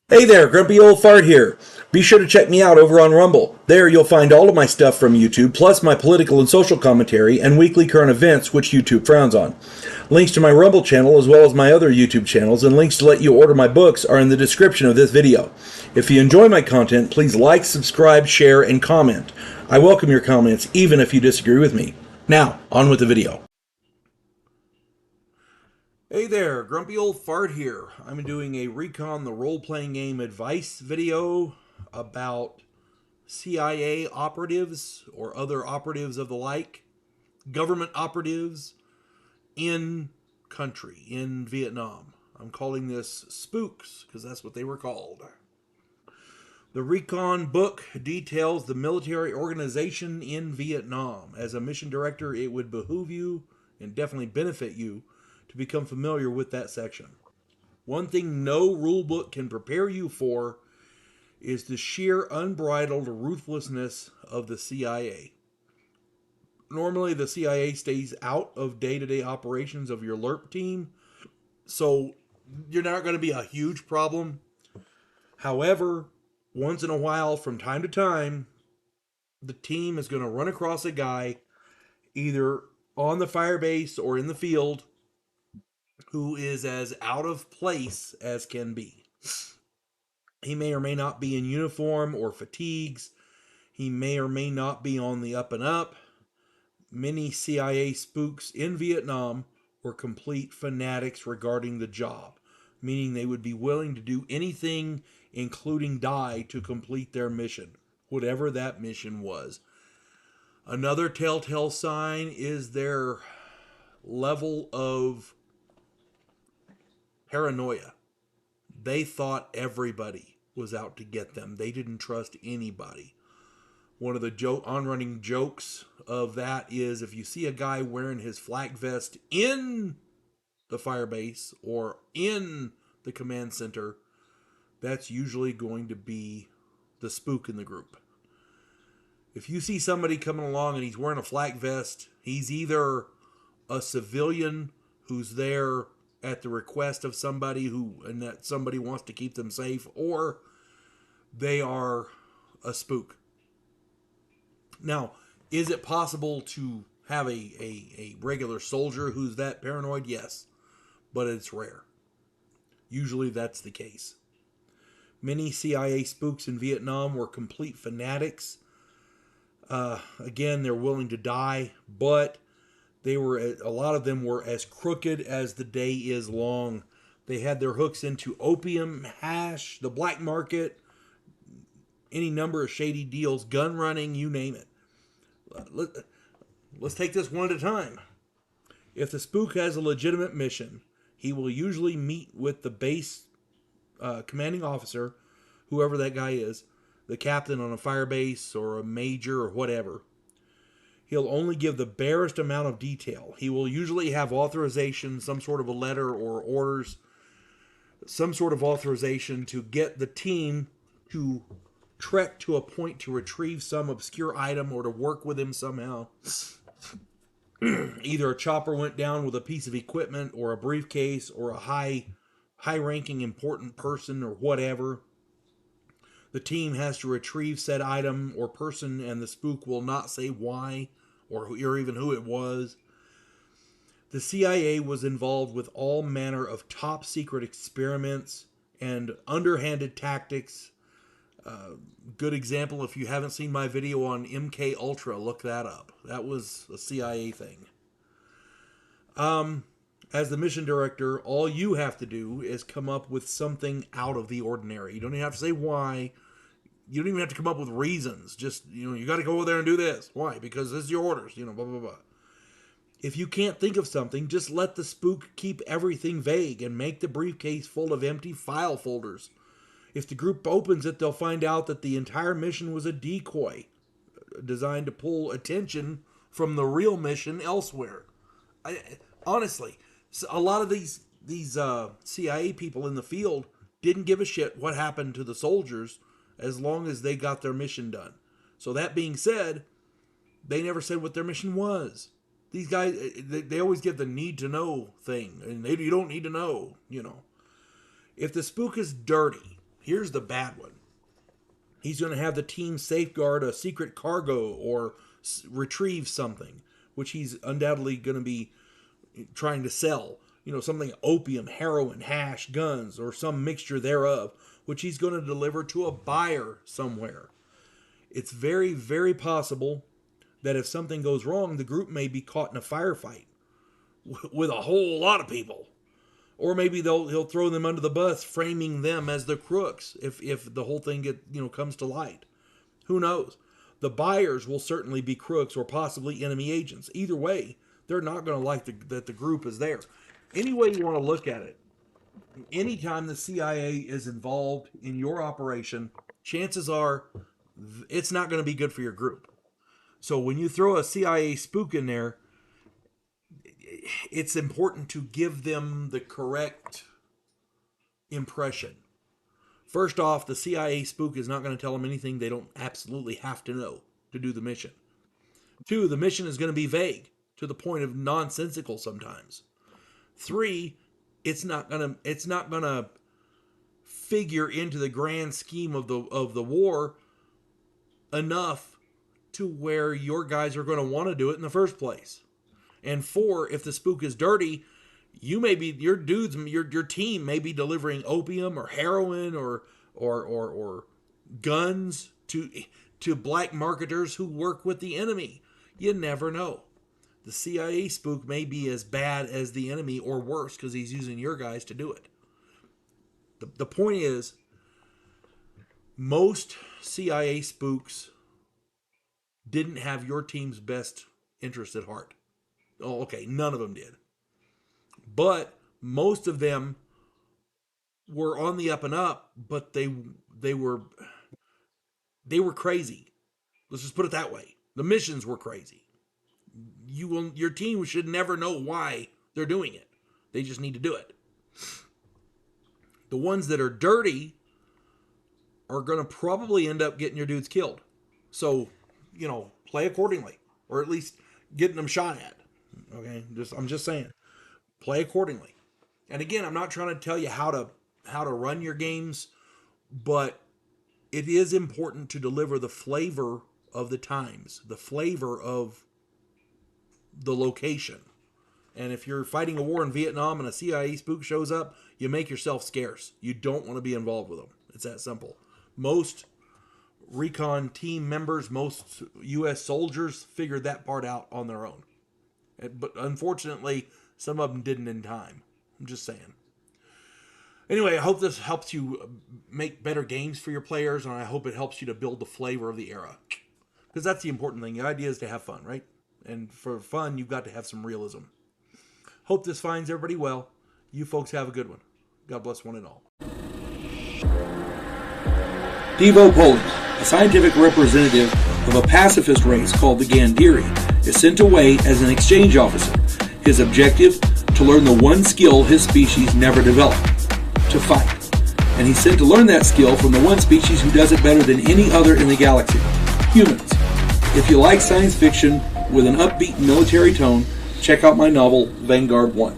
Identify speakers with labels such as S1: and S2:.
S1: Hey there, Grumpy Old Fart here. Be sure to check me out over on Rumble. There you'll find all of my stuff from YouTube, plus my political and social commentary and weekly current events, which YouTube frowns on. Links to my Rumble channel, as well as my other YouTube channels, and links to let you order my books are in the description of this video. If you enjoy my content, please like, subscribe, share, and comment. I welcome your comments, even if you disagree with me. Now, on with the video. Hey there, Grumpy Old Fart here. I'm doing a Recon the role-playing game advice video about CIA operatives or other operatives of the like, government operatives in country, in Vietnam. I'm calling this Spooks because that's what they were called. The Recon book details the military organization in Vietnam. As a mission director, it would behoove you and definitely benefit you to become familiar with that section. One thing no rulebook can prepare you for is the sheer unbridled ruthlessness of the CIA. Normally, the CIA stays out of day-to-day operations of your LRP team, so you're not going to be a huge problem. However, once in a while, from time to time, the team is going to run across a guy either on the firebase or in the field who is as out of place as can be. He may or may not be in uniform or fatigues. He may or may not be on the up and up. Many CIA spooks in Vietnam were complete fanatics regarding the job, meaning they would be willing to do anything, including die, to complete their mission, whatever that mission was. Another telltale sign is their level of paranoia. They thought everybody was out to get them. They didn't trust anybody. One of the on-running jokes of that is if you see a guy wearing his flak vest in the firebase or in the command center, that's usually going to be the spook in the group. If you see somebody coming along and he's wearing a flak vest, he's either a civilian who's there at the request of somebody and that somebody wants to keep them safe, or they are a spook. Now, is it possible to have a regular soldier who's that paranoid? Yes, but it's rare. Usually that's the case. Many CIA spooks in Vietnam were complete fanatics. Again, they're willing to die, but a lot of them were as crooked as the day is long. They had their hooks into opium, hash, the black market, any number of shady deals, gun running, you name it. Let's take this one at a time. If the spook has a legitimate mission, he will usually meet with the base commanding officer, whoever that guy is, the captain on a fire base or a major or whatever. He'll only give the barest amount of detail. He will usually have authorization, some sort of a letter or orders, some sort of authorization to get the team to trek to a point to retrieve some obscure item or to work with him somehow. Either a chopper went down with a piece of equipment or a briefcase or a high-ranking important person or whatever. The team has to retrieve said item or person, and the spook will not say why or even who it was. The CIA was involved with all manner of top-secret experiments and underhanded tactics. Good example, if you haven't seen my video on MK Ultra, look that up. That was a CIA thing. As the mission director, all you have to do is come up with something out of the ordinary. You don't even have to say why. You don't even have to come up with reasons. Just, you got to go over there and do this. Why? Because this is your orders, blah, blah, blah. If you can't think of something, just let the spook keep everything vague and make the briefcase full of empty file folders. If the group opens it, they'll find out that the entire mission was a decoy designed to pull attention from the real mission elsewhere. Honestly, a lot of these CIA people in the field didn't give a shit what happened to the soldiers as long as they got their mission done. So that being said, they never said what their mission was. These guys, they always give the need to know thing, and you don't need to know, If the spook is dirty, Here's the bad one. He's going to have the team safeguard a secret cargo or retrieve something, which he's undoubtedly going to be trying to sell. You know, something opium, heroin, hash, guns, or some mixture thereof, which he's going to deliver to a buyer somewhere. It's very, very possible that if something goes wrong, the group may be caught in a firefight with a whole lot of people. Or maybe he'll throw them under the bus, framing them as the crooks if the whole thing comes to light. Who knows? The buyers will certainly be crooks or possibly enemy agents. Either way, they're not going to like that the group is there. Any way you want to look at it, anytime the CIA is involved in your operation, chances are it's not going to be good for your group. So when you throw a CIA spook in there, it's important to give them the correct impression. First off, the CIA spook is not going to tell them anything they don't absolutely have to know to do the mission. 2, the mission is going to be vague to the point of nonsensical sometimes. 3, it's not going to figure into the grand scheme of the war enough to where your guys are going to want to do it in the first place. And 4, if the spook is dirty, your team may be delivering opium or heroin or guns to black marketers who work with the enemy. You never know. The CIA spook may be as bad as the enemy or worse because he's using your guys to do it. The point is, most CIA spooks didn't have your team's best interest at heart. Oh, okay, none of them did. But most of them were on the up and up, but they were crazy. Let's just put it that way. The missions were crazy. Your team should never know why they're doing it. They just need to do it. The ones that are dirty are going to probably end up getting your dudes killed. So, play accordingly, or at least getting them shot at. Okay, I'm just saying, play accordingly. And again, I'm not trying to tell you how to run your games, but it is important to deliver the flavor of the times, the flavor of the location. And if you're fighting a war in Vietnam and a CIA spook shows up, you make yourself scarce. You don't want to be involved with them. It's that simple. Most Recon team members, most U.S. soldiers figured that part out on their own. But unfortunately, some of them didn't in time. I'm just saying. Anyway, I hope this helps you make better games for your players, and I hope it helps you to build the flavor of the era. Because that's the important thing. The idea is to have fun, right? And for fun, you've got to have some realism. Hope this finds everybody well. You folks have a good one. God bless one and all. Devo Poland, a scientific representative of a pacifist race called the Gandhiri, is sent away as an exchange officer. His objective, to learn the one skill his species never developed, to fight. And he's sent to learn that skill from the one species who does it better than any other in the galaxy, humans. If you like science fiction with an upbeat military tone, check out my novel, Vanguard One.